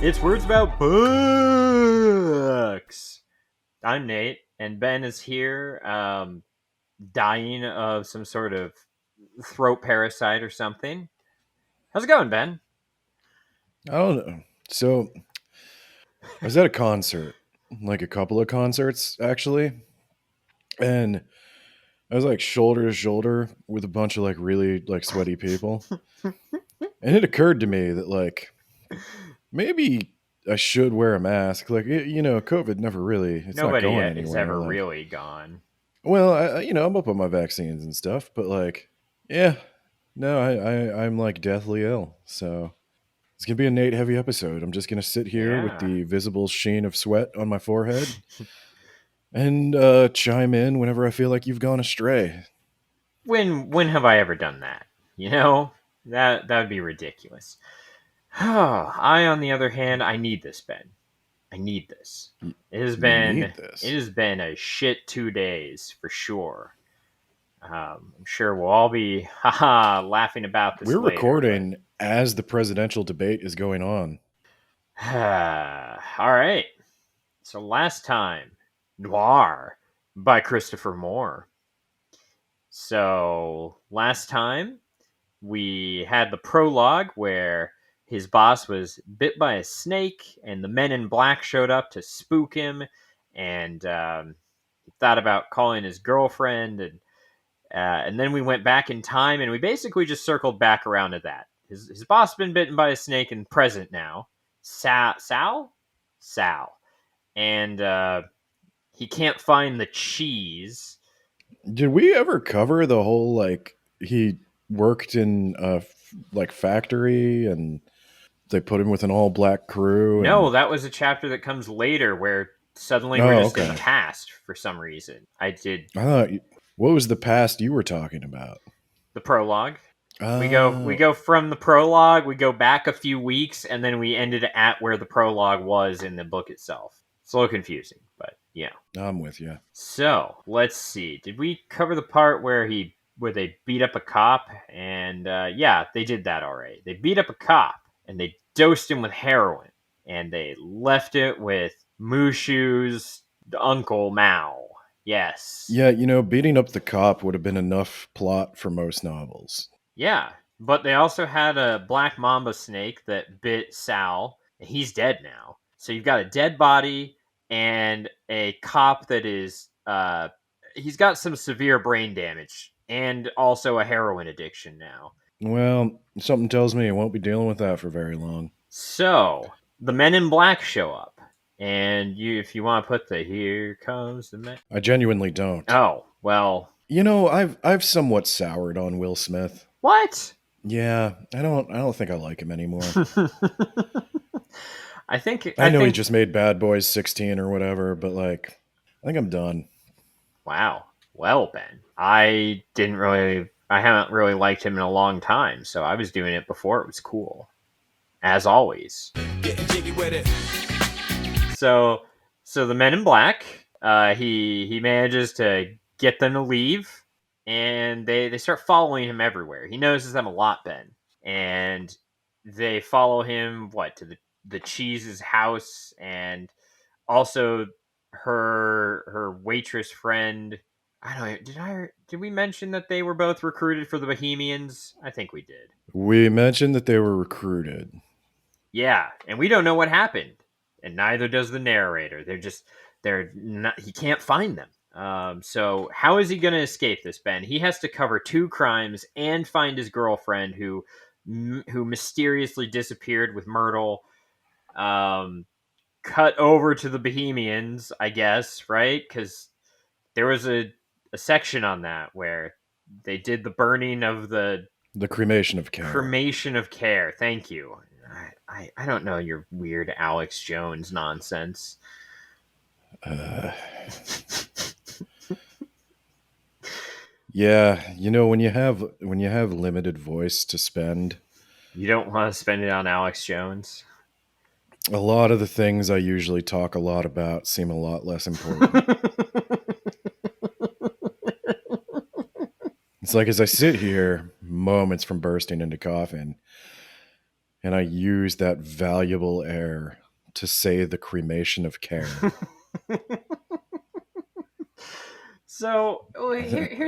It's Words About Books. I'm Nate, and Ben is here, dying of some sort of throat parasite or something. How's it going, Ben? I don't know. So I was at a concert, like a couple of concerts actually, and I was like shoulder to shoulder with a bunch of like really like sweaty people. And it occurred to me that like maybe I should wear a mask. Like COVID never really it's not Nobody going is anywhere. ever Like, really gone. well, I'm up on my vaccines and stuff, but like, yeah, no, I'm like deathly ill. So it's gonna be a Nate heavy episode. I'm just gonna sit here with Yeah. the visible sheen of sweat on my forehead and chime in whenever I feel like you've gone astray. When have I ever done that? You know? That would be ridiculous. I, on the other hand, I need this, Ben. I need this. Y- It has You been need it this. has been a shit 2 days for sure. I'm sure we'll all be haha laughing about this We're later, but recording as the presidential debate is going on. all right. So last time, Noir by Christopher Moore. So last time we had the prologue where his boss was bit by a snake, and the men in black showed up to spook him, and he thought about calling his girlfriend, and then we went back in time, and we basically just circled back around to that. His boss has been bitten by a snake in present now. Sal, and he can't find the cheese. Did we ever cover the whole like he worked in a like factory and they put him with an all black crew No, and that was a chapter that comes later where suddenly we're oh just in the okay. past for some reason. I did I thought what was the past you were talking about? the prologue. We Oh, go from the prologue, we go back a few weeks, and then we ended at where the prologue was in the book itself. It's a little confusing, but yeah. I'm with you. So let's see. Did we cover the part where they beat up a cop? And yeah, they did that already. They beat up a cop and they dosed him with heroin, and they left it with Mushu's uncle Mao. Yes, Yeah, beating up the cop would have been enough plot for most novels. yeah. But they also had a black mamba snake that bit Sal, and he's dead now. So you've got a dead body and a cop that is he's got some severe brain damage and also a heroin addiction now. Well, something tells me I won't be dealing with that for very long. So the men in black show up, and if you want to put the "Here comes the men," I genuinely don't. oh well, I've somewhat soured on Will Smith. what? Yeah, I don't think I like him anymore. I think I I know he think just made Bad Boys 16 or whatever, but like I think I'm done. wow. Well, Ben, I haven't really liked him in a long time, so I was doing it before it was cool, as always. Getting jiggy with it. So, so the Men in Black, he manages to get them to leave, and they start following him everywhere. He notices them a lot, Ben, and they follow him to the Cheese's house, and also her waitress friend. I don't know. Did we mention that they were both recruited for the Bohemians? I think we did. We mentioned that they were recruited. Yeah, and we don't know what happened, and neither does the narrator. They're not. He can't find them. So how is he going to escape this, Ben? He has to cover two crimes and find his girlfriend who mysteriously disappeared with Myrtle. Um, cut over to the Bohemians, I guess, right? Because there was a section on that where they did the burning of the The cremation of care. cremation of care. Thank you. I don't know your weird Alex Jones nonsense. Uh, yeah, when you have limited voice to spend, You don't want to spend it on Alex Jones. a lot of the things I usually talk a lot about seem a lot less important. It's like as I sit here, moments from bursting into coughing, and I use that valuable air to say the cremation of care. So I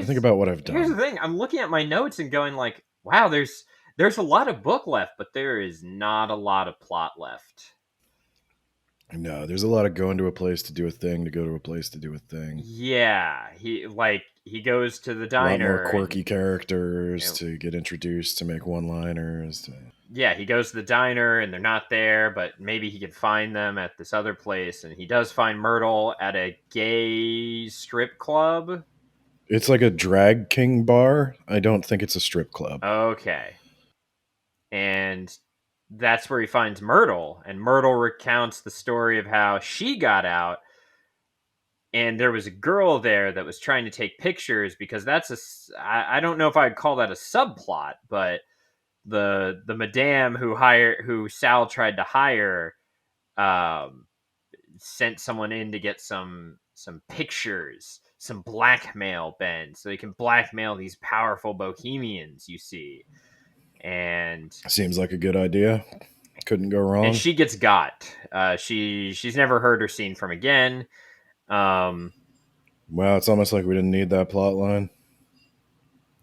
think about what I've here's the done. thing. I'm looking at my notes and going like, wow, there's a lot of book left, but there is not a lot of plot left. No, there's a lot of going to a place to do a thing, to go to a place to do a thing. Yeah, he goes to the A lot more diner and quirky characters you to get introduced, to make one-liners. yeah, he goes to the diner and they're not there, but maybe he can find them at this other place. And he does find Myrtle at a gay strip club. It's like a drag king bar. I don't think it's a strip club. Okay. And that's where he finds Myrtle. And Myrtle recounts the story of how she got out. And there was a girl there that was trying to take pictures because I don't know if I'd call that a subplot, but the madame who Sal tried to hire um, sent someone in to get some pictures, some blackmail, Ben, so they can blackmail these powerful bohemians you see. And Seems like a good idea. Couldn't go wrong. she gets got. She's never heard or seen from again. Um, Wow, it's almost like we didn't need that plot line.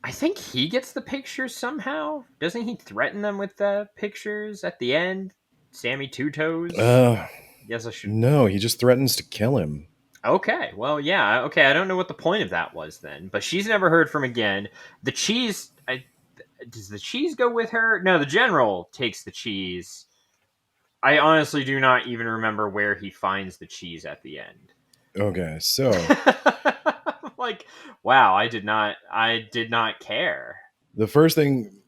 I think he gets the pictures somehow. Doesn't he threaten them with the pictures at the end? Sammy Two Toes. Uh, Yes, I should. no, he just threatens to kill him. Okay, well, yeah, okay. I don't know what the point of that was then, but she's never heard from again. The cheese, does the cheese go with her? No, the general takes the cheese. I honestly do not even remember where he finds the cheese at the end. Okay, so Like, wow, I did not care. the first thing,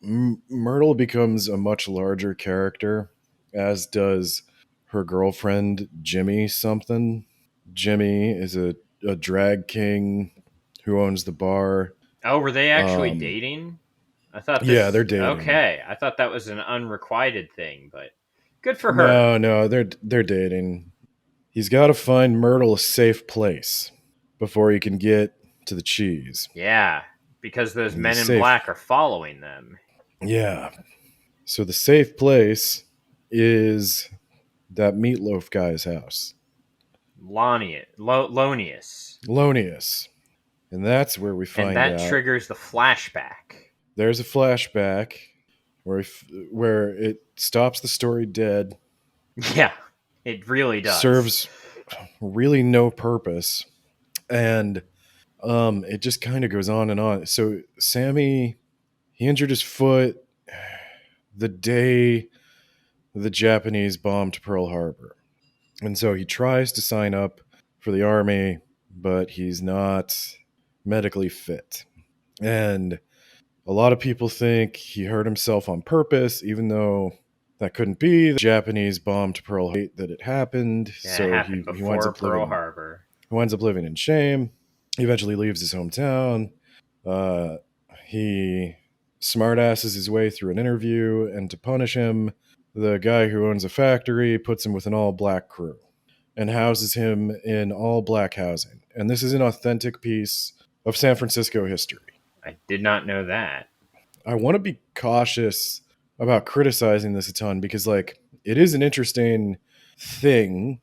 Myrtle becomes a much larger character, as does her girlfriend, Jimmy something. Jimmy is a drag king who owns the bar. Oh, were they actually Um, dating? I thought yeah, this. they're dating. Okay, I thought that was an unrequited thing, but good for her. No, they're dating. He's got to find Myrtle a safe place before he can get to the cheese. Yeah, because those And the men in safe, black are following them. yeah. So the safe place is that meatloaf guy's house, Lonius. Lonius, and that's where we And find that out triggers the flashback. there's a flashback where it stops the story dead, Yeah, it really does. serves really no purpose, and it just kind of goes on and on. So Sammy, he injured his foot the day the Japanese bombed Pearl Harbor. And so he tries to sign up for the army, but he's not medically fit. And a lot of people think he hurt himself on purpose, even though that couldn't be. The Japanese bombed Pearl Harbor that it happened, Yeah, it so happened he winds before up Pearl living Harbor. he winds up living in shame. He eventually leaves his hometown. Uh, he smartasses his way through an interview, and to punish him, the guy who owns a factory puts him with an all black crew and houses him in all black housing. And this is an authentic piece of San Francisco history. I did not know that. I want to be cautious about criticizing this a ton because, like, it is an interesting thing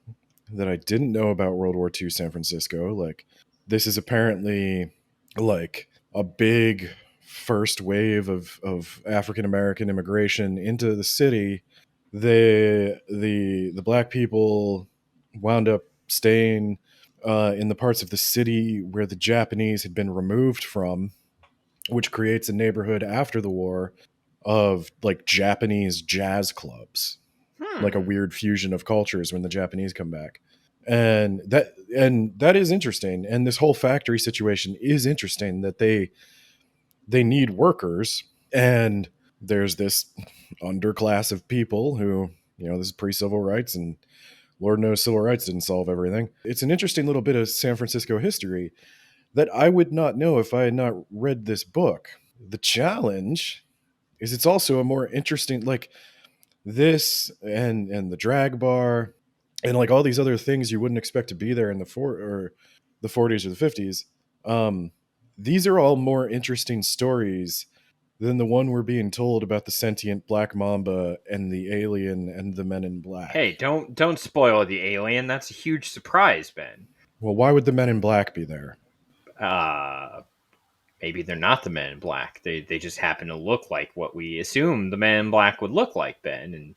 that I didn't know about World War II San Francisco. Like, this is apparently like a big first wave of African American immigration into the city. The black people wound up staying in the parts of the city where the Japanese had been removed from, which creates a neighborhood after the war of like Japanese jazz clubs, like a Hmm. weird fusion of cultures when the Japanese come back. And that is interesting. And this whole factory situation is interesting that they need workers, and there's this underclass of people who, this is pre-civil rights, and Lord knows civil rights didn't solve everything. It's an interesting little bit of San Francisco history that I would not know if I had not read this book. The challenge is it's also a more interesting, like, this and the drag bar and like all these other things you wouldn't expect to be there in the 40s or the 50s. These are all more interesting stories than the one we're being told about the sentient black mamba and the alien and the men in Hey, black. don't spoil the alien. That's a huge surprise, Ben. Well, why would the men in black be there? Uh, Maybe they're not the Men in Black. They just happen to look like what we assume the Men in Black would look like, Ben.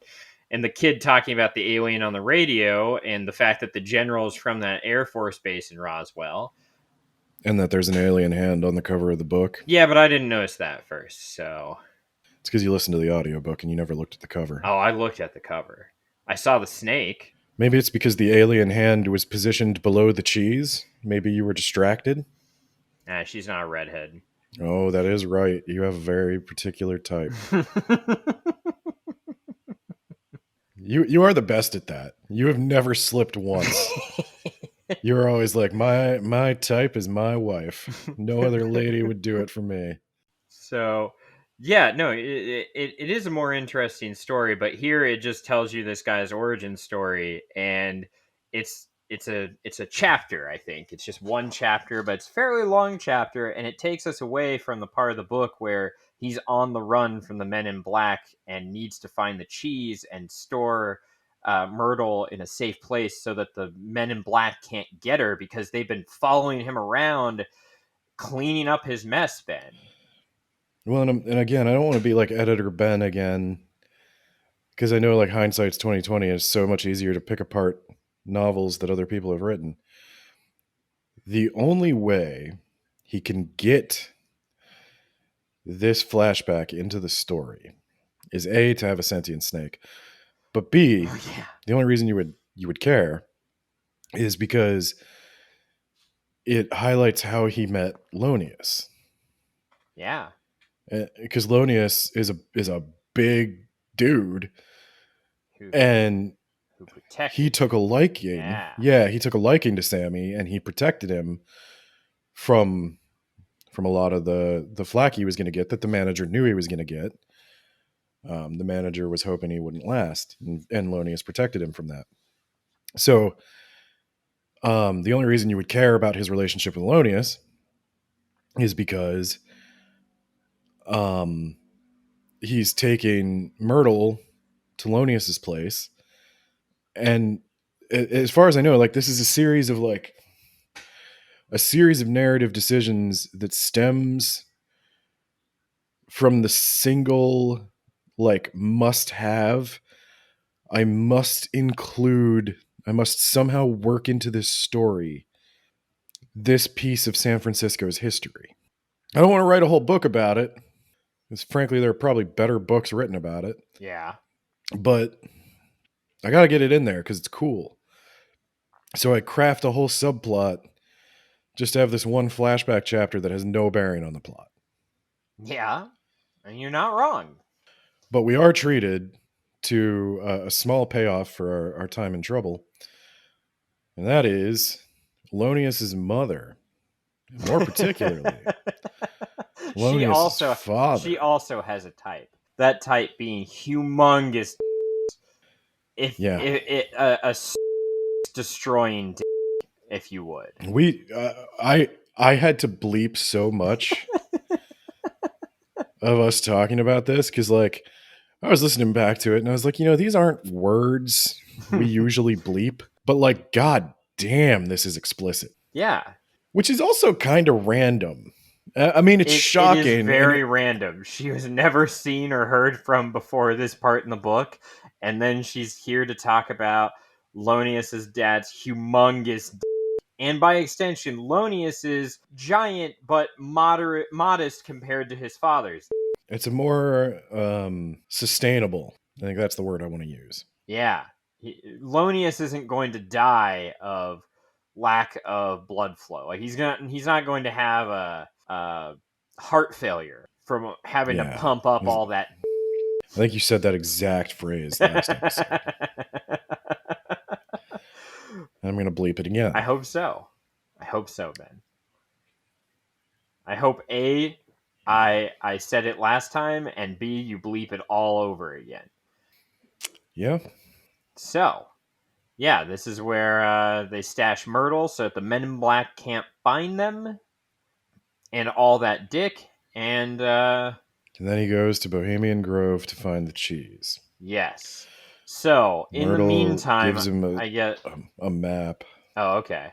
And the kid talking about the alien on the radio and the fact that the general is from that Air Force base in Roswell. And that there's an alien hand on the cover of the book. Yeah, but I didn't notice that first. So, It's because you listened to the audiobook and you never looked at the cover. oh, I looked at the cover. I saw the snake. Maybe it's because the alien hand was positioned below the cheese. Maybe you were distracted. Nah, she's not a redhead. Oh, that is right. You have a very particular type. You are the best at that. You have never slipped once. You're always like, my type is my wife. No other lady would do it for me. So, yeah, no, it is a more interesting story, but here it just tells you this guy's origin story, and it's a chapter. I think it's just one chapter, but it's a fairly long chapter, and it takes us away from the part of the book where he's on the run from the Men in Black and needs to find the cheese and store Myrtle in a safe place so that the Men in Black can't get her because they've been following him around, cleaning up his mess, Ben. Well, and again, I don't want to be like editor Ben again, because I know like hindsight's 2020. It's so much easier to pick apart novels that other people have written. The only way he can get this flashback into the story is A, to have a sentient snake, but B, Oh, yeah. the only reason you would care is because it highlights how he met Lonius. Yeah. Because Lonius is a big dude, Who and who protected he took a liking. Yeah. Yeah, he took a liking to Sammy, and he protected him from a lot of the flack he was going to get that the manager knew he was going to get. The manager was hoping he wouldn't last, and Lonius protected him from that. So, the only reason you would care about his relationship with Lonius is because he's taking Myrtle to Lonius's place, and as far as I know, like this is a series of narrative decisions that stems from the single must have. I must somehow work into this story this piece of San Francisco's history. I don't want to write a whole book about it, because frankly there are probably better books written about it, Yeah. but I gotta get it in there because it's cool. So I craft a whole subplot just to have this one flashback chapter that has no bearing on the plot. Yeah. And you're not wrong. But we are treated to a small payoff for our time in trouble, and that is Lonius's mother, more particularly she Lonius's also father. she also has a type. That type being humongous. If Yeah. a destroying, if you would. I had to bleep so much of us talking about this because I was listening back to it and I was like, these aren't words we usually bleep, but god damn, this is explicit. Yeah. Which is also kind of random. I mean, it's shocking. It is very random. She was never seen or heard from before this part in the book, and then she's here to talk about Lonius's dad's humongous and by extension Lonius's giant but modest compared to his father's. It's a more sustainable. I think that's the word I want to use. Yeah. Lonius isn't going to die of lack of blood flow. Like he's not going to have a heart failure from having to pump up all that. I think you said that exact phrase last episode. I'm going to bleep it again. I hope so. Ben. I hope A, I said it last time, and B, you bleep it all over again. Yeah. So, yeah, this is where they stash Myrtle so that the Men in Black can't find them, and all that dick, and And then he goes to Bohemian Grove to find the cheese. Yes. So in the Myrtle meantime, gives him I get. a map. Oh, okay. I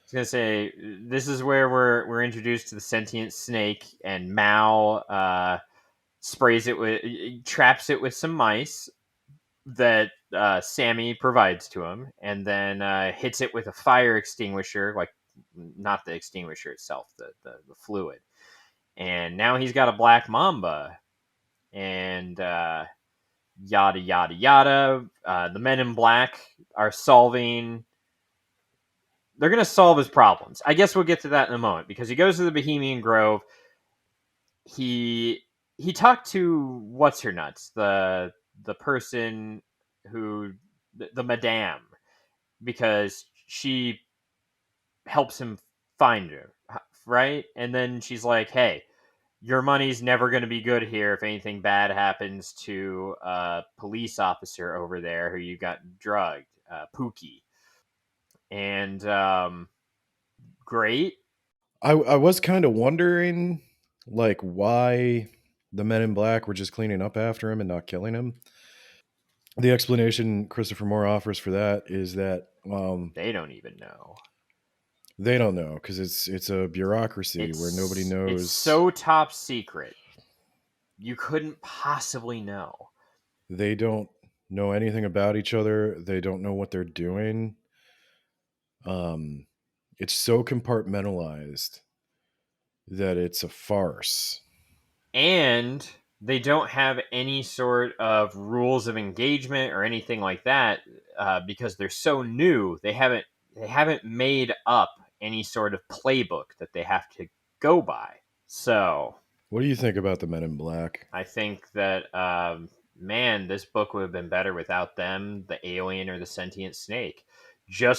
was gonna say this is where we're introduced to the sentient snake, and Mao sprays it with traps it with some mice that Sammy provides to him, and then hits it with a fire extinguisher, like not the extinguisher itself, the fluid. And now he's got a black mamba, and yada yada yada. The men in black are solving. They're gonna solve his problems. I guess we'll get to that in a moment because he goes to the Bohemian Grove. He he talked to what's her nuts, the person who the madame, because she helps him find her, right? And then she's like, "Hey, your money's never going to be good here if anything bad happens to a police officer over there who you got drugged, Pookie." And great. I was kind of wondering, like, why the men in black were just cleaning up after him and not killing him. The explanation Christopher Moore offers for that is that They don't even know. they don't know because it's a bureaucracy where nobody It's knows. so top secret. You couldn't possibly know. They don't know anything about each other. They don't know what they're doing. Um, it's so compartmentalized that it's a farce. And they don't have any sort of rules of engagement or anything like that because they're so new. They haven't made up any sort of playbook that they have to go by. So What do you think about the men in black? I think that man, this book would have been better without them, the alien or the sentient snake. Yeah,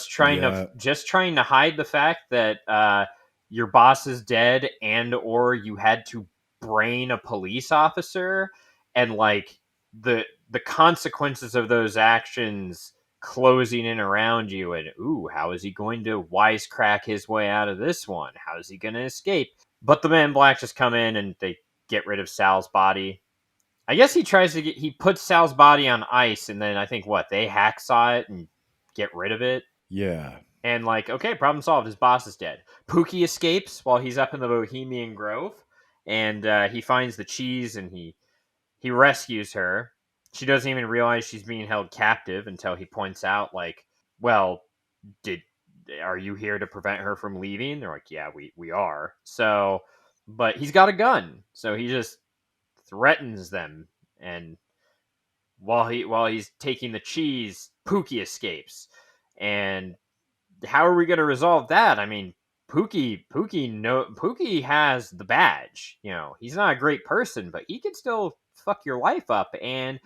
Just trying to hide the fact that your boss is dead, and or you had to brain a police officer, and like the consequences of those actions closing in around you, and ooh, how is he going to wisecrack his way out of this one? How is he going to escape? But the Men in Black just come in and they get rid of Sal's body. I guess he puts Sal's body on ice, and then I think what, they hacksaw it and get rid of it. yeah. And like, okay, problem solved. His boss is dead. Pookie escapes while he's up in the Bohemian Grove, and he finds the cheese and he rescues her. She doesn't even realize she's being held captive until he points out, like, well, did are you here to prevent her from leaving? They're like, yeah, we are. So, but he's got a gun, so he just threatens them, and while he's taking the cheese, Pookie escapes. And how are we going to resolve that? I mean, Pookie has the badge. You know, he's not a great person, but he can still fuck your life up. And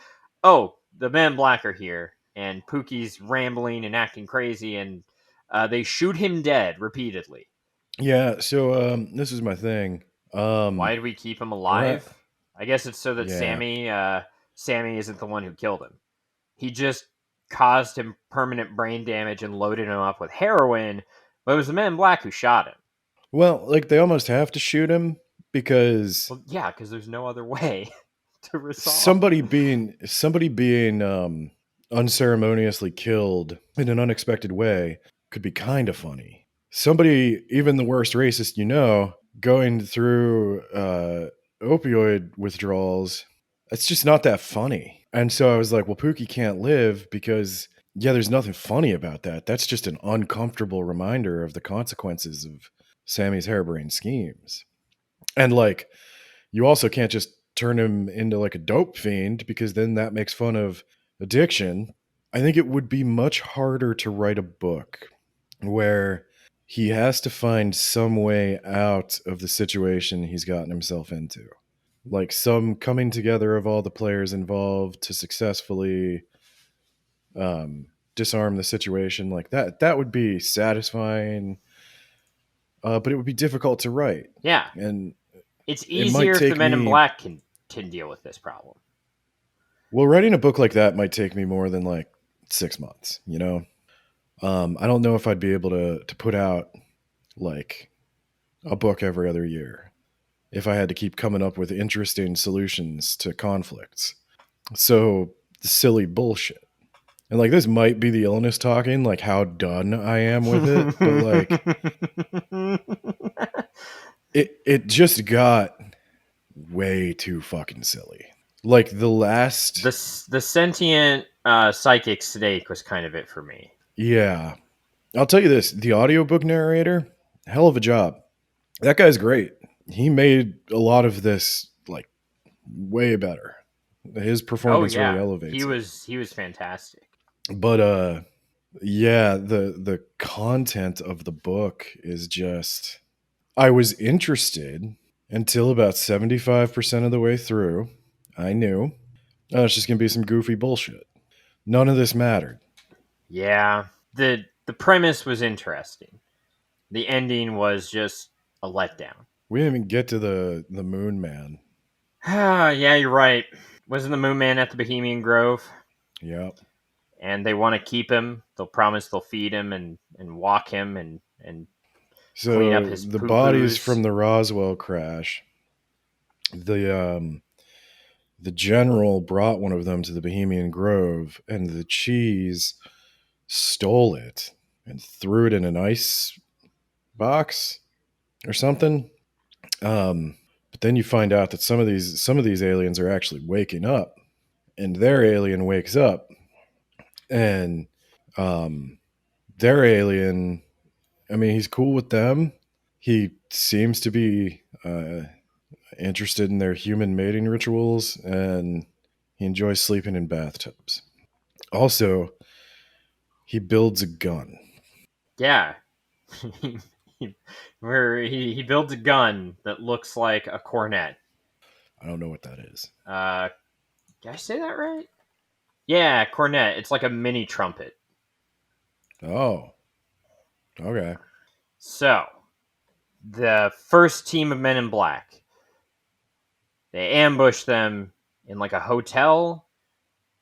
oh, the Men in Black are here, and Pookie's rambling and acting crazy, and they shoot him dead repeatedly. Yeah, so this is my thing. Why Um do we keep him right. alive? I guess it's so that Yeah. Sammy isn't the one who killed him. He just caused him permanent brain damage and loaded him up with heroin, but it was the Men in Black who shot him. Well, like they almost have to shoot him because Well, yeah, because there's no other way to resolve. somebody being unceremoniously killed in an unexpected way could be kind of funny. Somebody, even the worst racist you know, going through opioid withdrawals, it's just not that funny. And so I was like, well, Pookie can't live because yeah, there's nothing funny about that. That's just an uncomfortable reminder of the consequences of Sammy's harebrained schemes. And like you also can't just turn him into like a dope fiend because then that makes fun of addiction. I think it would be much harder to write a book where he has to find some way out of the situation he's gotten himself into. Like some coming together of all the players involved to successfully disarm the situation like that. That would be satisfying, but it would be difficult to write. Yeah, And it's it might easier if the take Men in me Black can deal with this problem. Well, writing a book like that might take me more than like 6 months, you know? I don't know if I'd be able to put out like a book every other year. if I had to keep coming up with interesting solutions to conflicts. So silly bullshit. And like this might be the illness talking, like how done I am with it, but like it just got way too fucking silly. Like the last The sentient psychic snake was kind of it for me. yeah. I'll tell you this, the audiobook narrator, hell of a job. That guy's great. He made a lot of this like way better. His Oh performance really yeah, he elevates it. was he was fantastic. But yeah, the content of the book is just I was interested until about 75% of the way through. I knew it's just going to be some goofy bullshit. None of this mattered. Yeah, the premise was interesting. The ending was just a letdown. We didn't even get to the moon man. Yeah, you're right. Wasn't the Moon Man at the Bohemian Grove? Yep. And they want to keep him. They'll promise they'll feed him and walk him and clean up So his the poo bodies poos. from the Roswell crash, the general brought one of them to the Bohemian Grove, and the cheese stole it and threw it in an ice box or something. But then you find out that some of these aliens are actually waking up, and their alien wakes up, and um, their alien. I mean, he's cool with them. He seems to be interested in their human mating rituals, and he enjoys sleeping in bathtubs. Also, he builds a gun. Yeah. Where he builds a gun that looks like a cornet. I don't know what that is. Uh, did I say that right? Yeah, cornet. It's like a mini trumpet. Oh, okay. So, the first team of Men in Black, they ambush them in like a hotel.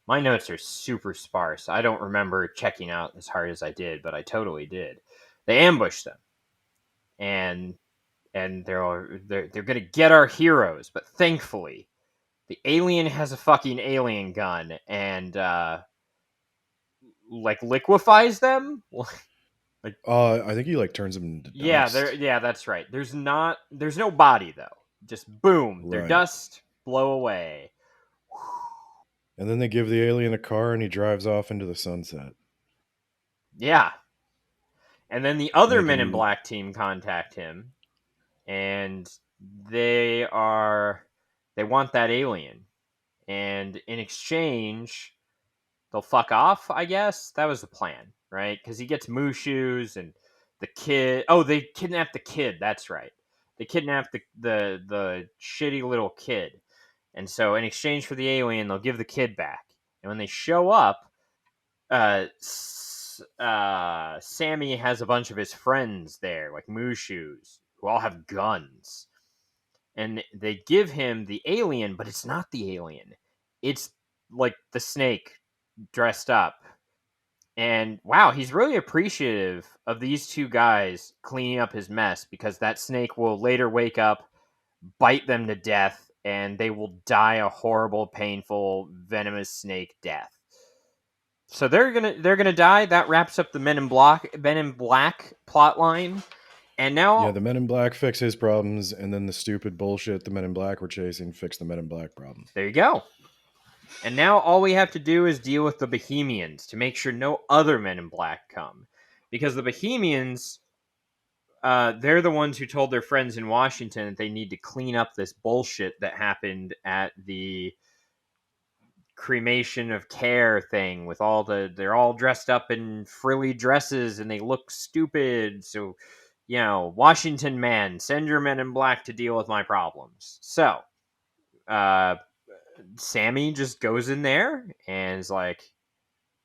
My notes are super sparse. I don't remember checking out as hard as I did, but I totally did. They ambush them, and they're gonna get our heroes, but thankfully, the alien has a fucking alien gun and like liquefies them. Like I think he like turns him into yeah, dust. that's right. There's no body though. Just boom, they're Right. dust, blow away. And then they give the alien a car and he drives off into the sunset. Yeah, and then the other Men in Making Black team contact him, and they are they want that alien, and in exchange they'll fuck off. I guess that was the plan, right? Because he gets Mushu's and the kid. Oh, they kidnap the kid. That's right. They kidnap the shitty little kid, and so in exchange for the alien, they'll give the kid back. And when they show up, Sammy has a bunch of his friends there, like Mushu's, who all have guns, and they give him the alien, but it's not the alien. It's like the snake dressed up. And wow, he's really appreciative of these two guys cleaning up his mess because that snake will later wake up, bite them to death, and they will die a horrible, painful, venomous snake death. So they're gonna die. That wraps up the Men in Black plot line. And yeah, now the Men in Black fix his problems, and then the stupid bullshit the Men in Black were chasing fix the Men in Black problems. there you go. And now all we have to do is deal with the Bohemians to make sure no other Men in Black come, because the Bohemians, they're the ones who told their friends in Washington that they need to clean up this bullshit that happened at the cremation of care thing with they're all dressed up in frilly dresses and they look stupid. So, Washington man, send your Men in Black to deal with my problems. So, uh, Sammy just goes in there and is like,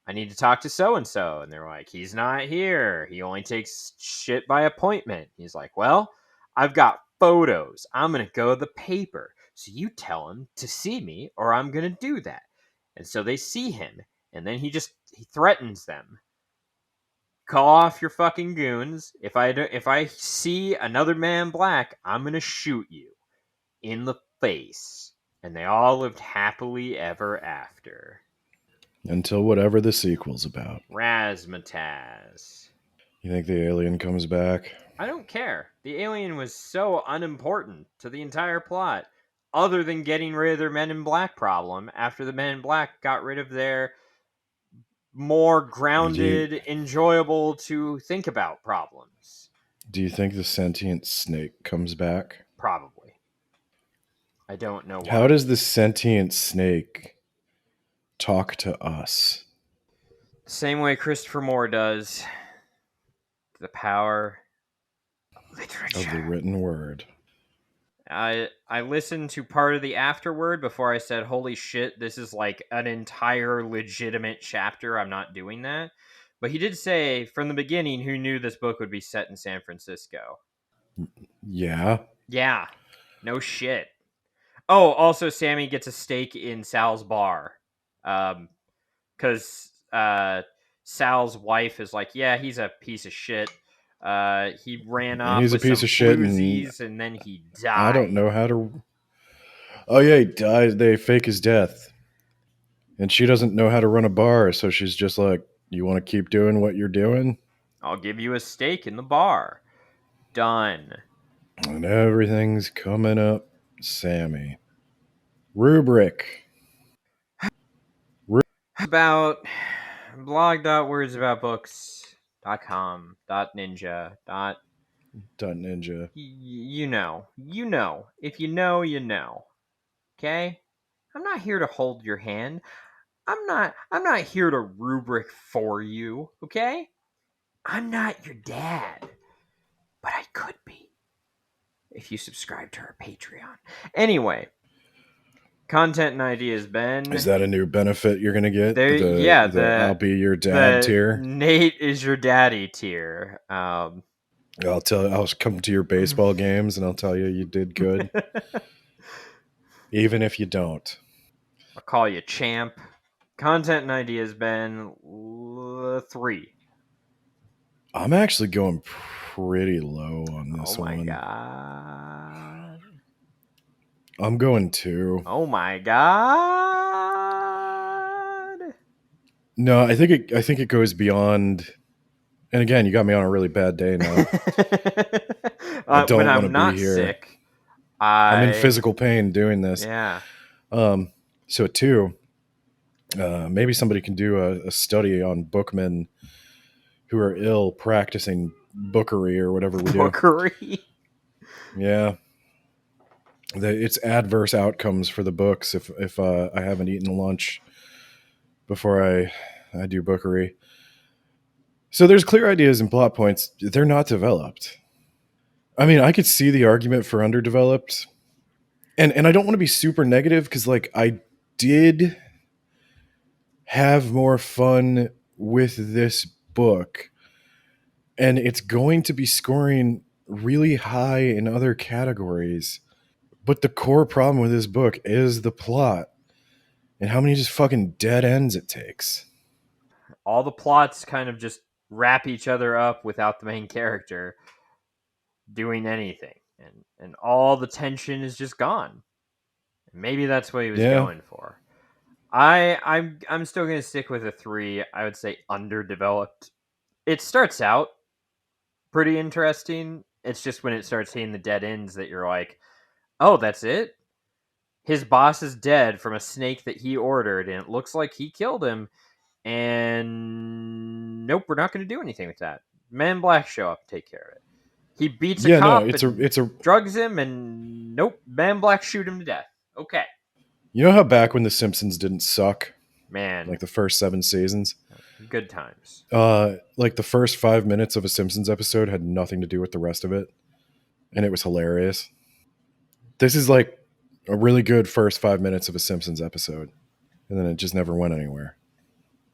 I need to talk to so and so. And they're like, he's not here. He only takes shit by appointment. He's like, well, I've got photos. I'm going to go to the paper. So you tell him to see me or I'm going to do that. And so they see him. And then he threatens them. Call off your fucking goons. If I see another Man in Black, I'm going to shoot you. in the face, and they all lived happily ever after. Until whatever the sequel's about. Razzmatazz. You think the alien comes back? I don't care. The alien was so unimportant to the entire plot, other than getting rid of their Men in Black problem after the Men in Black got rid of their more Do you, grounded, enjoyable to think about problems. do you think the sentient snake comes back? Probably. I don't know How why. does the sentient snake talk to us? Same way Christopher Moore does. The power of Of the literature. written word. I listened to part of the afterword before I said, "Holy shit, this is like an entire legitimate chapter. I'm not doing that." But he did say from the beginning who knew this book would be set in San Francisco. Yeah. Yeah, no shit. Oh, also Sammy gets a stake in Sal's bar, because Sal's wife is like, yeah, he's a piece of shit. He ran off He's a with piece some of shit, and floozies and then he I don't died. know how to. Oh, yeah, he dies. They fake his death. And she doesn't know how to run a bar, so she's just like, you want to keep doing what you're doing? I'll give you a stake in the bar. Done. And everything's coming up, Sammy. Rubric. Ru- About blog.wordsaboutbooks.com .ninja Ninja. you know. You know. If you know, you know. Okay? I'm not here to hold your hand. I'm not here to rubric for you, okay? I'm not your dad, but I could be if you subscribe to our Patreon. Anyway, content and ideas, Is Ben. that a new benefit you're gonna get? There, The yeah, the the I'll be your dad the tier. Nate is your daddy tier. I'll come to your baseball games and I'll tell you you did good, even if you don't. I'll call you champ. Content and ideas, Ben. 3. I'm actually going pretty low on Oh this my one. god. I'm going 2. Oh my god. No, I think it goes beyond. And again, you got me on a really bad day now. I When don't want to I'm be not here. sick, I'm in I physical pain doing this. yeah. Um, so 2, maybe somebody can do a study on bookmen who are ill practicing bookery or whatever we do. Bookery. Yeah, it's adverse outcomes for the books if I haven't eaten lunch before I do bookery. So there's clear ideas and plot points. They're not developed. I mean, I could see the argument for underdeveloped, and I don't want to be super negative because like I did have more fun with this book, and it's going to be scoring really high in other categories. But the core problem with this book is the plot and how many just fucking dead ends it takes. All the plots kind of just wrap each other up without the main character doing anything. And all the tension is just gone. Maybe that's what he was Yeah. going for. I'm still gonna stick with a 3. I would say underdeveloped. It starts out pretty interesting. It's just when it starts hitting the dead ends that you're like, oh, that's it? His boss is dead from a snake that he ordered, and it looks like he killed him. And nope, we're not going to do anything with that. Men in Black show up and take care of it. He beats a Yeah, no, cop it's a and it's a drugs him, and nope, Men in Black shoot him to death. Okay, you know how back when the Simpsons didn't suck, man, like the first 7 seasons, good times. like the first 5 minutes of a Simpsons episode had nothing to do with the rest of it, and it was hilarious. This is like a really good first 5 minutes of a Simpsons episode, and then it just never went anywhere.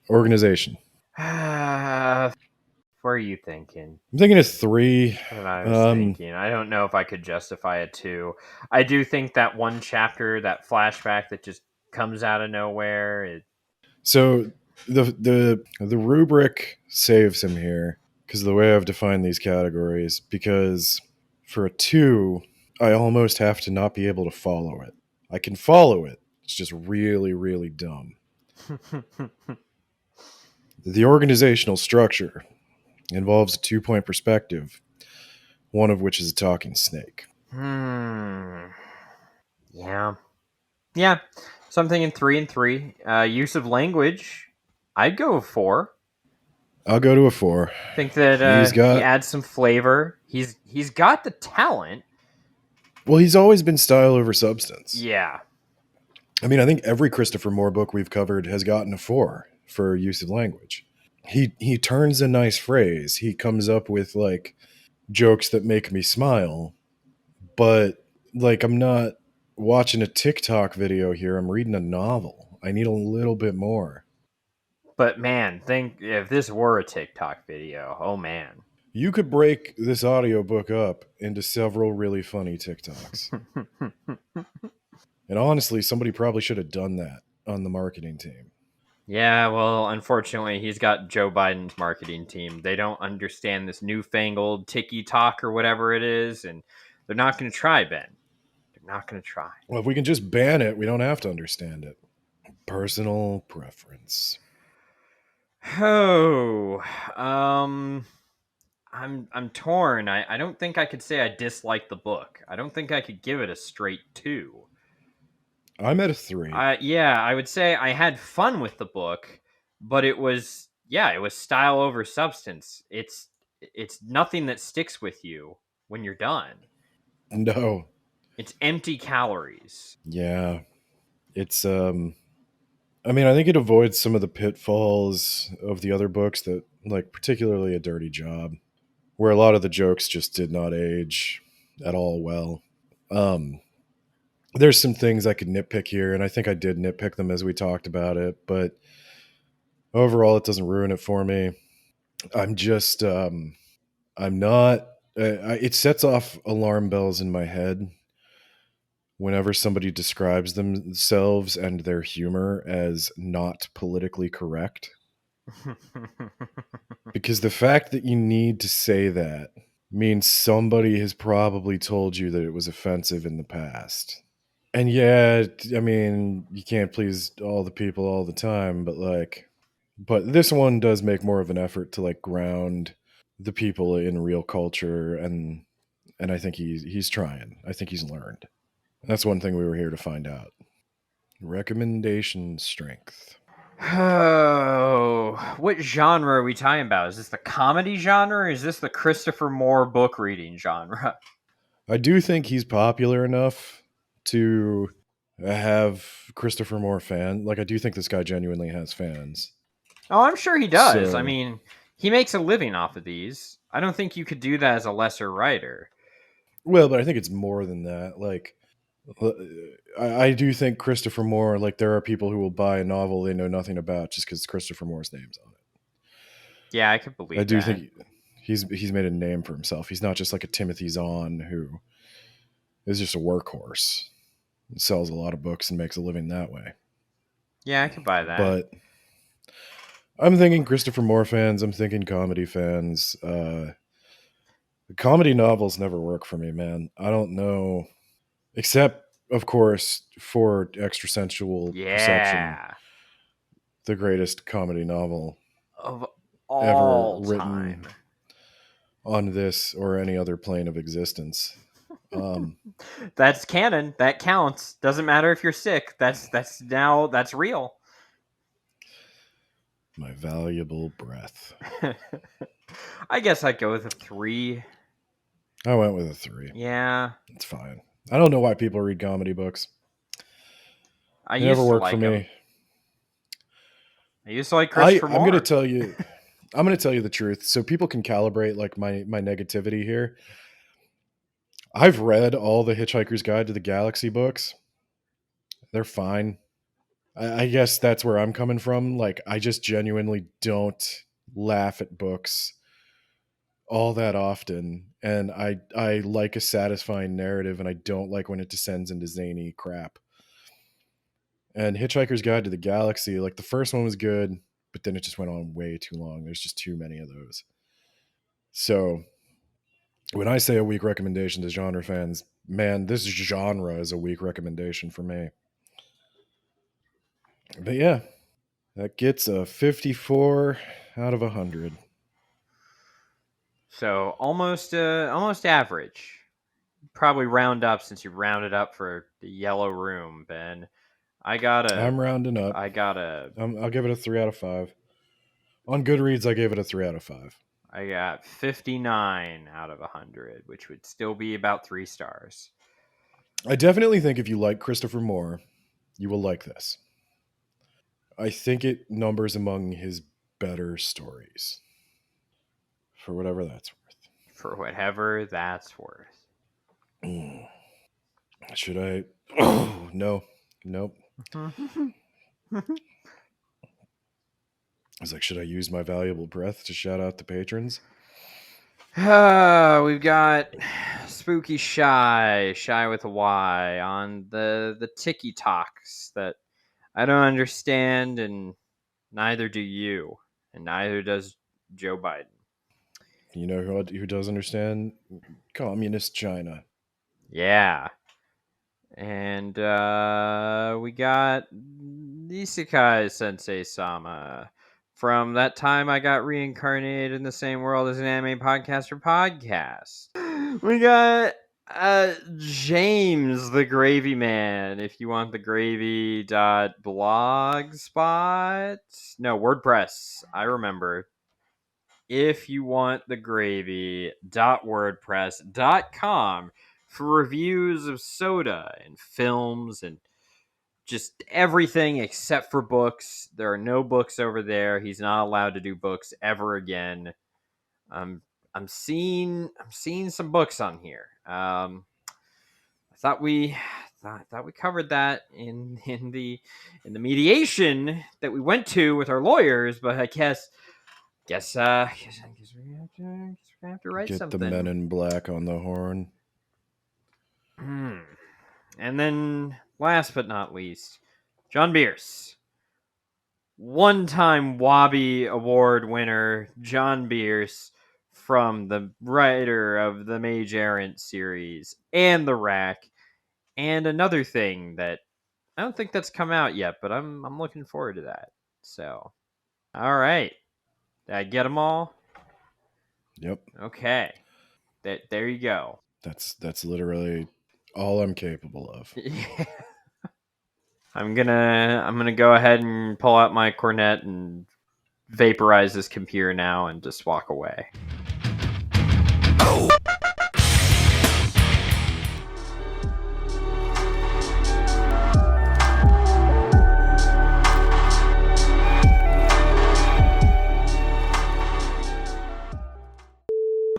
Organization. What are you thinking? I'm thinking of 3. What I was Um, thinking. I don't know if I could justify a 2. I do think that one chapter, that flashback that just comes out of nowhere. so the rubric saves him here because of the way I've defined these categories. Because for a 2, I almost have to not be able to follow it. I can follow it. It's just really, really dumb. The organizational structure involves a 2-point perspective, one of which is a talking snake. Hmm. Yeah. Yeah. Something in 3 and 3. Use of language. I'd go with 4. I'll go to a 4. Think that He's he got, adds some flavor. He's got the talent. well, he's always been style over substance. Yeah. I mean, I think every Christopher Moore book we've covered has gotten a 4 for use of language. He turns a nice phrase. He comes up with like jokes that make me smile, but like I'm not watching a TikTok video here. I'm reading a novel. I need a little bit more. But man, think if this were a TikTok video. Oh man. You could break this audiobook up into several really funny TikToks. And honestly, somebody probably should have done that on the marketing team. Yeah, well, unfortunately, he's got Joe Biden's marketing team. They don't understand this newfangled Tiki Talk or whatever it is, and they're not going to try, Ben. They're not going to try. Well, if we can just ban it, we don't have to understand it. Personal preference. Oh, um, I'm torn. I don't think I could say I dislike the book. I don't think I could give it a straight 2. I'm at a 3. Yeah, I would say I had fun with the book, but it was style over substance. It's nothing that sticks with you when you're done. No. It's empty calories. Yeah. It's I mean, I think it avoids some of the pitfalls of the other books that like particularly A Dirty Job, where a lot of the jokes just did not age at all well. Um there's some things I could nitpick here, and I think I did nitpick them as we talked about it, but overall it doesn't ruin it for me. I'm just I'm not it sets off alarm bells in my head whenever somebody describes themselves and their humor as not politically correct. Because the fact that you need to say that means somebody has probably told you that it was offensive in the past. And yeah, I mean, you can't please all the people all the time, but like, but this one does make more of an effort to like ground the people in real culture, and I think he's trying. I think he's learned. That's one thing we were here to find out. Recommendation strength. Oh, what genre are we talking about? Is this the comedy genre or is this the Christopher Moore book reading genre? I do think he's popular enough to have Christopher Moore fan. Like I do think this guy genuinely has fans. Oh, I'm sure he does. I So, mean, he makes a living off of these. I don't think you could do that as a lesser writer. well, but I think it's more than that. Like I do think Christopher Moore, like there are people who will buy a novel they know nothing about just because Christopher Moore's name's on Yeah, I could it. I believe do that. think he's made a name for himself. He's not just like a Timothy Zahn who is just a workhorse, sells a lot of books and makes a living that way. Yeah, I could buy that. But I'm thinking Christopher Moore fans. I'm thinking comedy fans. Comedy novels never work for me, man. I don't know, except of course for Extrasensual Perception, Yeah. the greatest comedy novel Of ever all time. written on this or any other plane of existence. That's canon. That counts. Doesn't matter if you're sick. That's real. My valuable breath. I guess I'd go with a 3. I went with a 3. Yeah. It's fine. I don't know why people read comedy books. I They never used to work for like him. me. I used to like Christopher I'm gonna Moore. tell you I'm gonna tell you the truth so people can calibrate like my negativity here. I've read all the Hitchhiker's Guide to the Galaxy books. They're fine. I guess that's where I'm coming from. Like, I just genuinely don't laugh at books all that often, and I like a satisfying narrative, and I don't like when it descends into zany crap. And Hitchhiker's Guide to the Galaxy, like the first one was good, but then it just went on way too long. There's just too many of those. So When I say a weak recommendation to genre fans, man, this genre is a weak recommendation for me. But yeah, that gets a 54 out of 100. So almost average. Probably round up since you rounded up for the Yellow Room, Ben. I got a I'm rounding up. I got a I'll give it a 3 out of 5. On Goodreads, I gave it a 3 out of 5. I got 59 out of 100, which would still be about 3 stars. I definitely think if you like Christopher Moore, you will like this. I think it numbers among his better stories. For whatever that's worth. For whatever that's worth. Should I? Oh, no. Nope. I was like, should I use my valuable breath to shout out the patrons? We've got Spooky Shy with a Y on the Tiki Talks that I don't understand, and neither do you, and neither does Joe Biden. You know who does understand? Communist China. Yeah. And we got Isekai Sensei Sama. From that time I got reincarnated in the same world as an anime podcaster podcast. We got James the Gravy Man. If you want the gravy blogspot. No, WordPress. I remember. If you want the gravy .wordpress.com for reviews of soda and films and just everything except for books. There are no books over there. He's not allowed to do books ever again. I'm seeing some books on here. I thought we covered that in the mediation that we went to with our lawyers, but I guess we're gonna have to write Get something. the men in black on the horn. And then, last but not least, John Bierce. One-time Wabi Award winner, John Bierce, from the writer of the Mage Errant series and the Rack, and another thing that I don't think that's come out yet, but I'm looking forward to that. So, all right, did I get them all? Yep. Okay, there you go. That's literally all I'm capable of. Yeah. I'm gonna go ahead and pull out my cornet and vaporize this computer now and just walk away.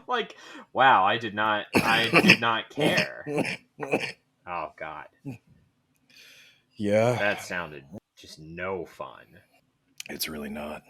Like, wow, I did not care. Oh God. Yeah. That sounded just no fun. It's really not.